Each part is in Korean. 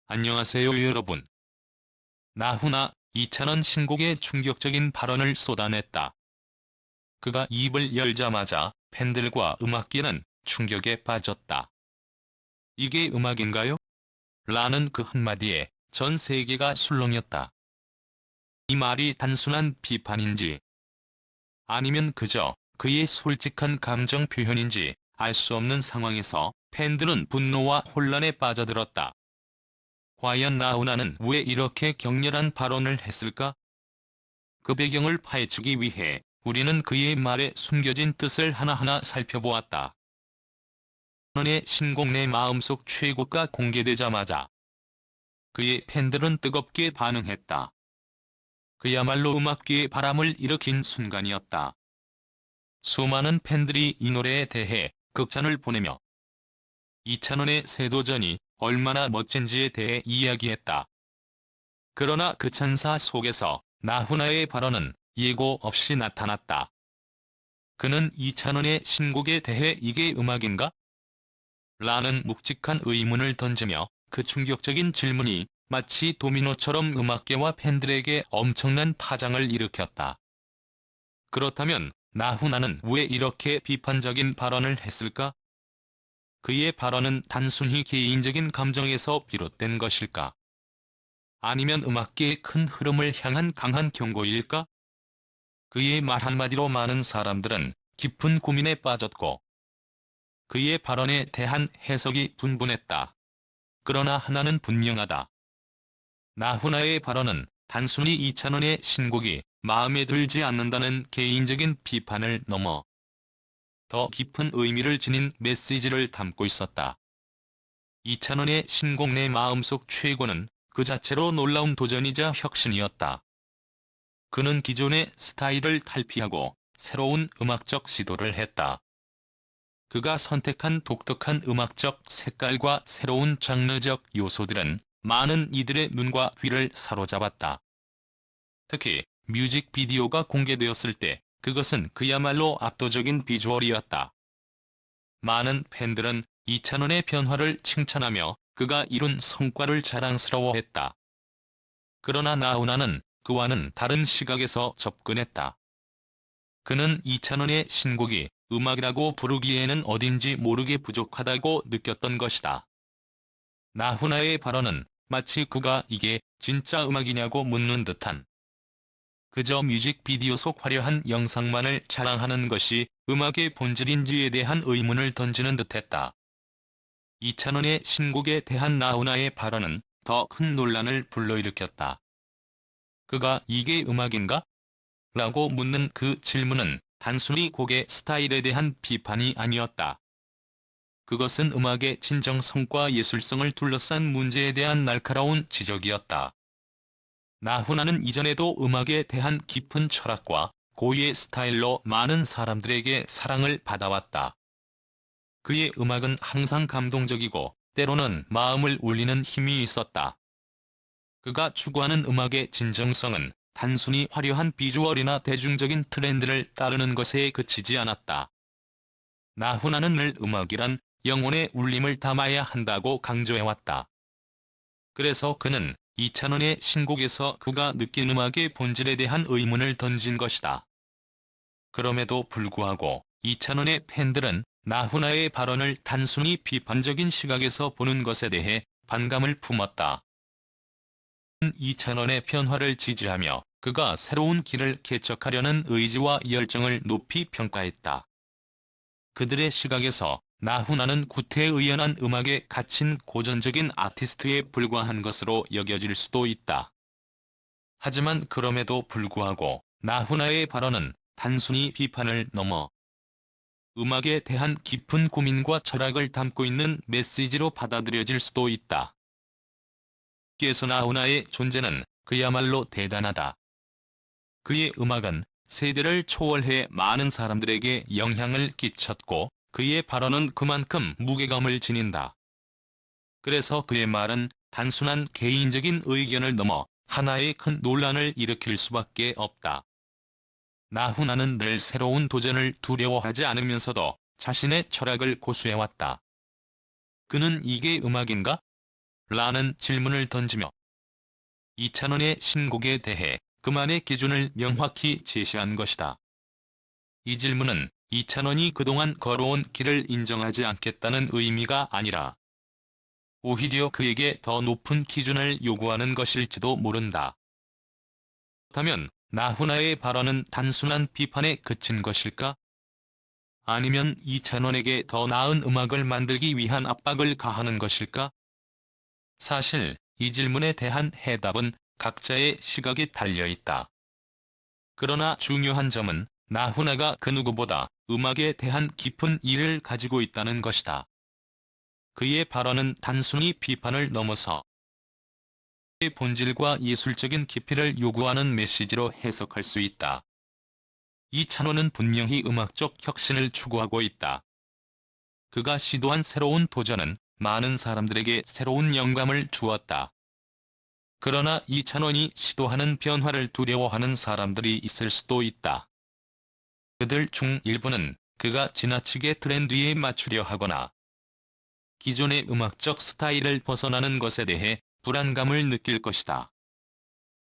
안녕하세요 여러분. 나훈아, 이찬원 신곡에 충격적인 발언을 쏟아냈다. 그가 입을 열자마자 팬들과 음악계는 충격에 빠졌다. 이게 음악인가요? 라는 그 한마디에 전 세계가 술렁였다. 이 말이 단순한 비판인지 아니면 그저 그의 솔직한 감정 표현인지 알 수 없는 상황에서 팬들은 분노와 혼란에 빠져들었다. 과연 나훈아는 왜 이렇게 격렬한 발언을 했을까? 그 배경을 파헤치기 위해 우리는 그의 말에 숨겨진 뜻을 하나하나 살펴보았다. 나훈아의 신곡 내 마음속 최고가 공개되자마자 그의 팬들은 뜨겁게 반응했다. 그야말로 음악계의 바람을 일으킨 순간이었다. 수많은 팬들이 이 노래에 대해 극찬을 보내며 이찬원의 새 도전이 얼마나 멋진지에 대해 이야기했다. 그러나 그 찬사 속에서 나훈아의 발언은 예고 없이 나타났다. 그는 이찬원의 신곡에 대해 이게 음악인가? 라는 묵직한 의문을 던지며 그 충격적인 질문이 마치 도미노처럼 음악계와 팬들에게 엄청난 파장을 일으켰다. 그렇다면 나훈아는 왜 이렇게 비판적인 발언을 했을까? 그의 발언은 단순히 개인적인 감정에서 비롯된 것일까? 아니면 음악계의 큰 흐름을 향한 강한 경고일까? 그의 말 한마디로 많은 사람들은 깊은 고민에 빠졌고 그의 발언에 대한 해석이 분분했다. 그러나 하나는 분명하다. 나훈아의 발언은 단순히 이찬원의 신곡이 마음에 들지 않는다는 개인적인 비판을 넘어 더 깊은 의미를 지닌 메시지를 담고 있었다. 이찬원의 신곡 내 마음속 최고는 그 자체로 놀라운 도전이자 혁신이었다. 그는 기존의 스타일을 탈피하고 새로운 음악적 시도를 했다. 그가 선택한 독특한 음악적 색깔과 새로운 장르적 요소들은 많은 이들의 눈과 귀를 사로잡았다. 특히 뮤직비디오가 공개되었을 때 그것은 그야말로 압도적인 비주얼이었다. 많은 팬들은 이찬원의 변화를 칭찬하며 그가 이룬 성과를 자랑스러워했다. 그러나 나훈아는 그와는 다른 시각에서 접근했다. 그는 이찬원의 신곡이 음악이라고 부르기에는 어딘지 모르게 부족하다고 느꼈던 것이다. 나훈아의 발언은 마치 그가 이게 진짜 음악이냐고 묻는 듯한 그저 뮤직비디오 속 화려한 영상만을 자랑하는 것이 음악의 본질인지에 대한 의문을 던지는 듯했다. 이찬원의 신곡에 대한 나훈아의 발언은 더 큰 논란을 불러일으켰다. 그가 이게 음악인가? 라고 묻는 그 질문은 단순히 곡의 스타일에 대한 비판이 아니었다. 그것은 음악의 진정성과 예술성을 둘러싼 문제에 대한 날카로운 지적이었다. 나훈아는 이전에도 음악에 대한 깊은 철학과 고유의 스타일로 많은 사람들에게 사랑을 받아왔다. 그의 음악은 항상 감동적이고 때로는 마음을 울리는 힘이 있었다. 그가 추구하는 음악의 진정성은 단순히 화려한 비주얼이나 대중적인 트렌드를 따르는 것에 그치지 않았다. 나훈아는 늘 음악이란 영혼의 울림을 담아야 한다고 강조해왔다. 그래서 그는 이찬원의 신곡에서 그가 느낀 음악의 본질에 대한 의문을 던진 것이다. 그럼에도 불구하고 이찬원의 팬들은 나훈아의 발언을 단순히 비판적인 시각에서 보는 것에 대해 반감을 품었다. 이찬원의 변화를 지지하며 그가 새로운 길을 개척하려는 의지와 열정을 높이 평가했다. 그들의 시각에서 나훈아는 구태의연한 음악에 갇힌 고전적인 아티스트에 불과한 것으로 여겨질 수도 있다. 하지만 그럼에도 불구하고 나훈아의 발언은 단순히 비판을 넘어 음악에 대한 깊은 고민과 철학을 담고 있는 메시지로 받아들여질 수도 있다. 그래서 나훈아의 존재는 그야말로 대단하다. 그의 음악은 세대를 초월해 많은 사람들에게 영향을 끼쳤고 그의 발언은 그만큼 무게감을 지닌다. 그래서 그의 말은 단순한 개인적인 의견을 넘어 하나의 큰 논란을 일으킬 수밖에 없다. 나훈아는 늘 새로운 도전을 두려워하지 않으면서도 자신의 철학을 고수해왔다. 그는 이게 음악인가? 라는 질문을 던지며 이찬원의 신곡에 대해 그만의 기준을 명확히 제시한 것이다. 이 질문은 이찬원이 그동안 걸어온 길을 인정하지 않겠다는 의미가 아니라 오히려 그에게 더 높은 기준을 요구하는 것일지도 모른다. 그렇다면 나훈아의 발언은 단순한 비판에 그친 것일까? 아니면 이찬원에게 더 나은 음악을 만들기 위한 압박을 가하는 것일까? 사실 이 질문에 대한 해답은 각자의 시각에 달려있다. 그러나 중요한 점은 나훈아가 그 누구보다 음악에 대한 깊은 이해를 가지고 있다는 것이다. 그의 발언은 단순히 비판을 넘어서 의 본질과 예술적인 깊이를 요구하는 메시지로 해석할 수 있다. 이찬원은 분명히 음악적 혁신을 추구하고 있다. 그가 시도한 새로운 도전은 많은 사람들에게 새로운 영감을 주었다. 그러나 이찬원이 시도하는 변화를 두려워하는 사람들이 있을 수도 있다. 그들 중 일부는 그가 지나치게 트렌드에 맞추려 하거나 기존의 음악적 스타일을 벗어나는 것에 대해 불안감을 느낄 것이다.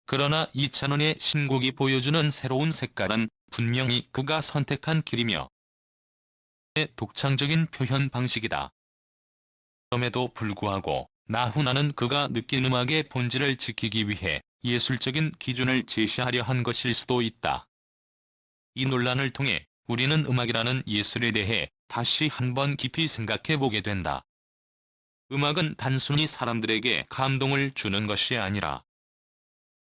그러나 이찬원의 신곡이 보여주는 새로운 색깔은 분명히 그가 선택한 길이며 독창적인 표현 방식이다. 그럼에도 불구하고 나훈아는 그가 느낀 음악의 본질을 지키기 위해 예술적인 기준을 제시하려 한 것일 수도 있다. 이 논란을 통해 우리는 음악이라는 예술에 대해 다시 한번 깊이 생각해 보게 된다. 음악은 단순히 사람들에게 감동을 주는 것이 아니라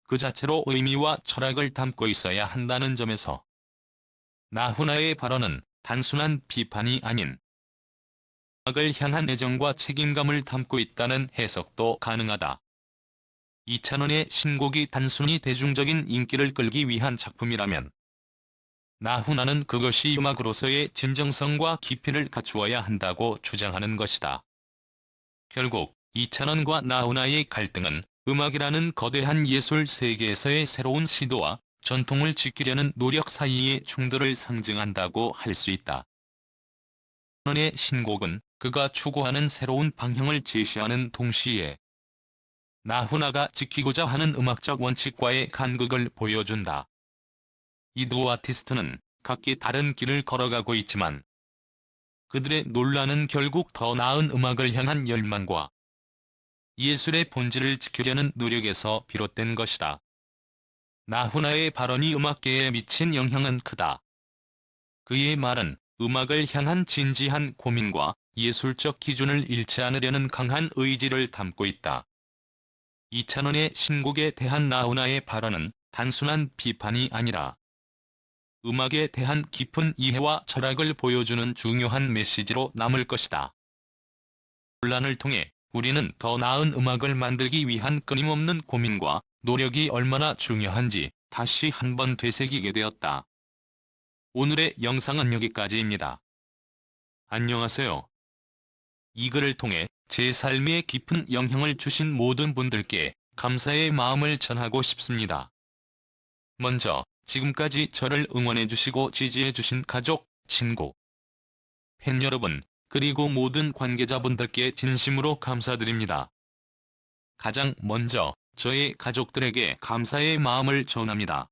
그 자체로 의미와 철학을 담고 있어야 한다는 점에서 나훈아의 발언은 단순한 비판이 아닌 음악을 향한 애정과 책임감을 담고 있다는 해석도 가능하다. 이찬원의 신곡이 단순히 대중적인 인기를 끌기 위한 작품이라면 나훈아는 그것이 음악으로서의 진정성과 깊이를 갖추어야 한다고 주장하는 것이다. 결국 이찬원과 나훈아의 갈등은 음악이라는 거대한 예술 세계에서의 새로운 시도와 전통을 지키려는 노력 사이의 충돌을 상징한다고 할 수 있다. 이찬원의 신곡은 그가 추구하는 새로운 방향을 제시하는 동시에 나훈아가 지키고자 하는 음악적 원칙과의 간극을 보여준다. 이 두 아티스트는 각기 다른 길을 걸어가고 있지만 그들의 논란은 결국 더 나은 음악을 향한 열망과 예술의 본질을 지키려는 노력에서 비롯된 것이다. 나훈아의 발언이 음악계에 미친 영향은 크다. 그의 말은 음악을 향한 진지한 고민과 예술적 기준을 잃지 않으려는 강한 의지를 담고 있다. 이찬원의 신곡에 대한 나훈아의 발언은 단순한 비판이 아니라 음악에 대한 깊은 이해와 철학을 보여주는 중요한 메시지로 남을 것이다. 논란을 통해 우리는 더 나은 음악을 만들기 위한 끊임없는 고민과 노력이 얼마나 중요한지 다시 한번 되새기게 되었다. 오늘의 영상은 여기까지입니다. 안녕하세요. 이 글을 통해 제 삶에 깊은 영향을 주신 모든 분들께 감사의 마음을 전하고 싶습니다. 먼저 지금까지 저를 응원해주시고 지지해주신 가족, 친구, 팬 여러분, 그리고 모든 관계자분들께 진심으로 감사드립니다. 가장 먼저 저의 가족들에게 감사의 마음을 전합니다.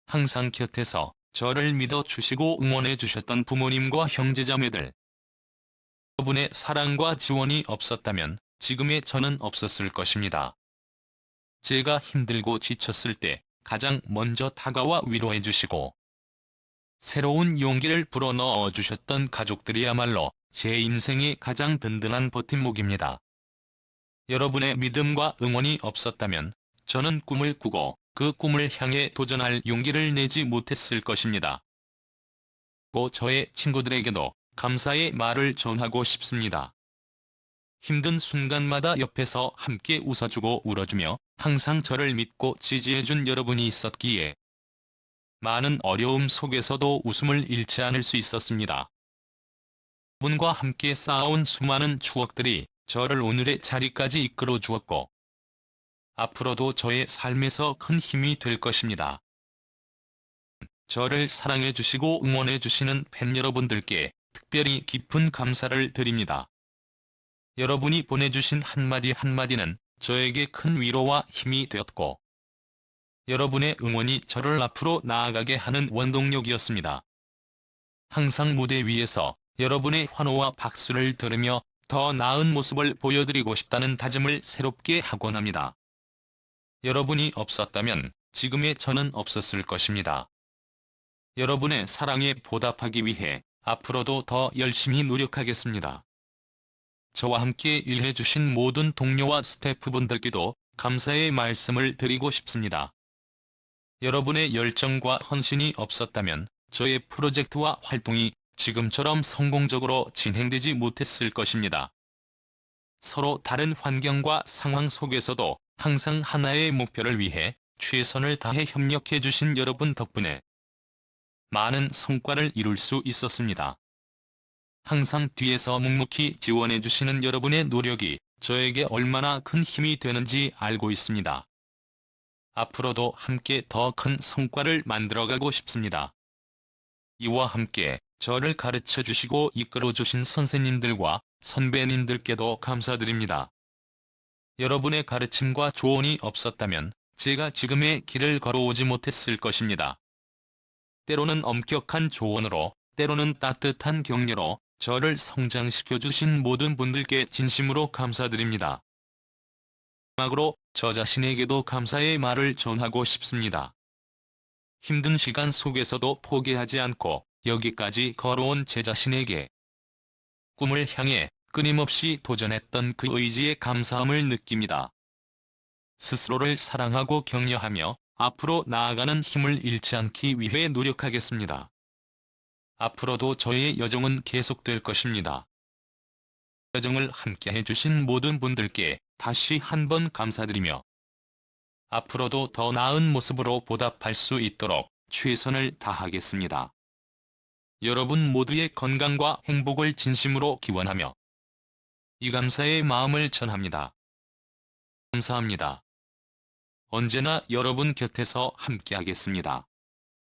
항상 곁에서 저를 믿어주시고 응원해주셨던 부모님과 형제자매들. 여러분의 사랑과 지원이 없었다면 지금의 저는 없었을 것입니다. 제가 힘들고 지쳤을 때 가장 먼저 다가와 위로해주시고 새로운 용기를 불어넣어 주셨던 가족들이야말로 제 인생의 가장 든든한 버팀목입니다. 여러분의 믿음과 응원이 없었다면 저는 꿈을 꾸고 그 꿈을 향해 도전할 용기를 내지 못했을 것입니다. 또 저의 친구들에게도 감사의 말을 전하고 싶습니다. 힘든 순간마다 옆에서 함께 웃어주고 울어주며 항상 저를 믿고 지지해준 여러분이 있었기에 많은 어려움 속에서도 웃음을 잃지 않을 수 있었습니다. 분과 함께 쌓아온 수많은 추억들이 저를 오늘의 자리까지 이끌어 주었고 앞으로도 저의 삶에서 큰 힘이 될 것입니다. 저를 사랑해 주시고 응원해 주시는 팬 여러분들께 특별히 깊은 감사를 드립니다. 여러분이 보내주신 한마디 한마디는 저에게 큰 위로와 힘이 되었고, 여러분의 응원이 저를 앞으로 나아가게 하는 원동력이었습니다. 항상 무대 위에서 여러분의 환호와 박수를 들으며 더 나은 모습을 보여드리고 싶다는 다짐을 새롭게 하곤 합니다. 여러분이 없었다면 지금의 저는 없었을 것입니다. 여러분의 사랑에 보답하기 위해 앞으로도 더 열심히 노력하겠습니다. 저와 함께 일해주신 모든 동료와 스태프분들께도 감사의 말씀을 드리고 싶습니다. 여러분의 열정과 헌신이 없었다면 저의 프로젝트와 활동이 지금처럼 성공적으로 진행되지 못했을 것입니다. 서로 다른 환경과 상황 속에서도 항상 하나의 목표를 위해 최선을 다해 협력해 주신 여러분 덕분에 많은 성과를 이룰 수 있었습니다. 항상 뒤에서 묵묵히 지원해 주시는 여러분의 노력이 저에게 얼마나 큰 힘이 되는지 알고 있습니다. 앞으로도 함께 더 큰 성과를 만들어가고 싶습니다. 이와 함께 저를 가르쳐 주시고 이끌어 주신 선생님들과 선배님들께도 감사드립니다. 여러분의 가르침과 조언이 없었다면 제가 지금의 길을 걸어오지 못했을 것입니다. 때로는 엄격한 조언으로, 때로는 따뜻한 격려로 저를 성장시켜 주신 모든 분들께 진심으로 감사드립니다. 마지막으로 저 자신에게도 감사의 말을 전하고 싶습니다. 힘든 시간 속에서도 포기하지 않고 여기까지 걸어온 제 자신에게 꿈을 향해 끊임없이 도전했던 그 의지에 감사함을 느낍니다. 스스로를 사랑하고 격려하며 앞으로 나아가는 힘을 잃지 않기 위해 노력하겠습니다. 앞으로도 저의 여정은 계속될 것입니다. 여정을 함께 해주신 모든 분들께 다시 한번 감사드리며 앞으로도 더 나은 모습으로 보답할 수 있도록 최선을 다하겠습니다. 여러분 모두의 건강과 행복을 진심으로 기원하며 이 감사의 마음을 전합니다. 감사합니다. 언제나 여러분 곁에서 함께하겠습니다.